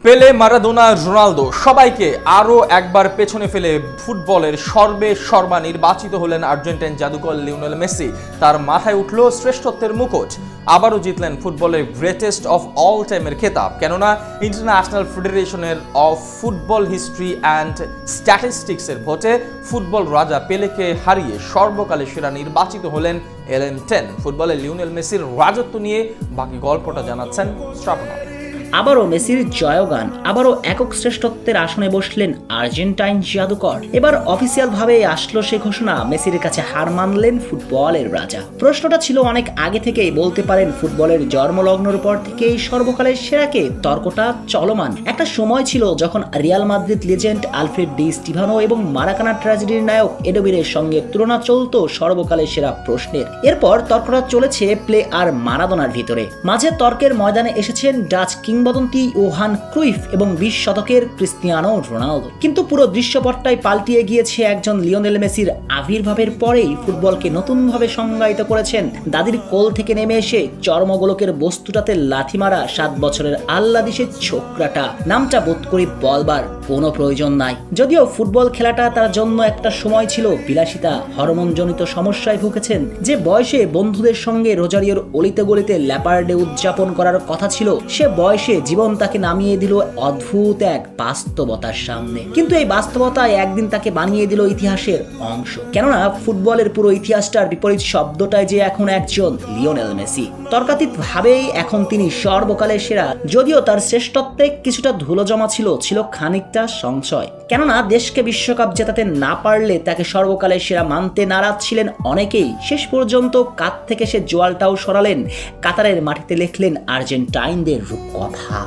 পেলে, Maradona, Ronaldo সবাইকে আরও একবার পেছনে ফেলে ফুটবলের সর্বা নির্বাচিত হলেন আর্জেন্টাইন জাদুকর লিওনেল মেসি। তার মাথায় উঠল শ্রেষ্ঠত্বের মুকুট। আবারও জিতলেন ফুটবলের গ্রেটেস্ট অফ অল টাইমের খেতাব। কেননা ইন্টারন্যাশনাল ফেডারেশনের অফ ফুটবল হিস্ট্রি অ্যান্ড স্ট্যাটিস্টিক্সের ভোটে ফুটবল রাজা পেলেকে হারিয়ে সর্বকালের সেরা নির্বাচিত হলেন LM10। ফুটবলে লিওনেল মেসির রাজত্ব নিয়ে বাকি গল্পটা জানাচ্ছেন শ্রাবণা। আবারও মেসির জয়গান, আবারও একক শ্রেষ্ঠত্বের আসনে বসলেন আর্জেন্টাইন জাদুকর। এবার অফিসিয়াল ভাবে আসলো সে ঘোষণা, মেসির কাছে হার মানলেন ফুটবলের রাজা। প্রশ্নটা ছিল অনেক আগে থেকেই, বলতে পারেন ফুটবলের জন্মলগ্নের পর থেকেই সর্বকালের সেরাকে তর্কটা চলমান। একটা সময় ছিল যখন Real Madrid legend Alfred Di Stefano এবং মারাকানা ট্র্যাজেডির নায়ক এডোবিরের সঙ্গে তুলনা চলতো সর্বকালের সেরা প্রশ্নের। এরপর তর্কটা চলেছে প্লে আর মারাদোনার ভিতরে। মাঝে তর্কের ময়দানে এসেছেন ডাচ কিংবদন্তি ইয়োহান ক্রুইফ এবং 20 শতকের ক্রিস্টিয়ানো রোনালদো। কিন্তু পুরো দৃশ্যপটটাই পাল্টিয়ে গিয়েছে একজন লিওনেল মেসির আবির্ভাবের পরেই। ফুটবলকে নতুনভাবে সংজ্ঞায়িত করেছেন দাদির কোল থেকে নেমে এসে চর্মগোলকের বস্তুটাতে লাথি মারা 7 বছরের আল্লাদিসের ছোকরাটা। নামটা বোধ করি বলবার কোনো প্রয়োজন নাই। যদিও ফুটবল খেলাটা তার জন্য একটা সময় ছিল বিলাসিতা, হরমোনজনিত সমস্যায় ভুগেছেন। যে বয়সে বন্ধুদের সঙ্গে রোজারিওর অলিতে গলিতে ল্যাপার্ডে উদযাপন করার কথা ছিল, সে বয়সে জীবন তাকে নামিয়ে দিল অদ্ভুত এক বাস্তবতার সামনে। কিন্তু এই বাস্তবতায় একদিন তাকে বানিয়ে দিল ইতিহাসের অংশ। কেননা ফুটবলের পুরো ইতিহাসটার বিপরীত শব্দটাই যে এখন একজন লিওনেল মেসি। তর্কাতীত ভাবেই এখন তিনি সর্বকালের সেরা। যদিও তার শ্রেষ্ঠত্বে কিছুটা ধুলো জমা ছিল খানিকটা সংশয়। কেননা দেশকে বিশ্বকাপ জেতাতে না পারলে তাকে সর্বকালের সেরা মানতে নারাজ ছিলেন অনেকেই। শেষ পর্যন্ত কাঁধ থেকে সে জোয়ালটাও সরালেন, কাতারের মাটিতে লিখলেন আর্জেন্টাইনদের রূপকথা।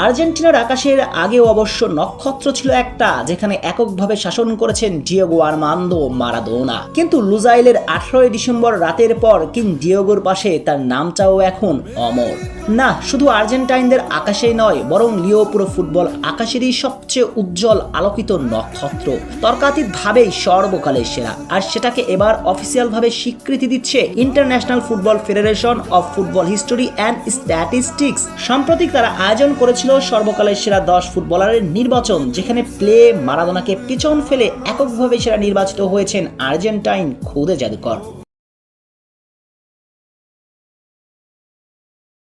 আর্জেন্টিনার আকাশের আগেও অবশ্য নক্ষত্র ছিল একটা, যেখানে এককভাবে শাসন করেছেন ডিয়েগো আর্মান্দো মারাদোনা। কিন্তু লুজাইলের 18 ডিসেম্বর রাতের পর কিং ডিয়েগোর পাশে তার নামটাও এখন অমর। না, শুধু আর্জেন্টাইনদের আকাশেই নয়, বরং লিও পুরো ফুটবল আকাশেরই সবচেয়ে উজ্জ্বল আলোকিত নক্ষত্র। তর্কাতীত ভাবেই সর্বকালের সেরা, আর সেটাকে এবার অফিসিয়াল ভাবে স্বীকৃতি দিচ্ছে international football federation of football history and statistics. সাম্প্রতিক তারা আয়োজন করেছিল সর্বকালের সেরা 10 ফুটবলারের নির্বাচন, যেখানে প্লে, মারাদোনাকে পিছন ফেলে এককভাবে সেরা নির্বাচিত হয়েছেন আর্জেন্টাইন খুদে জাদুকর।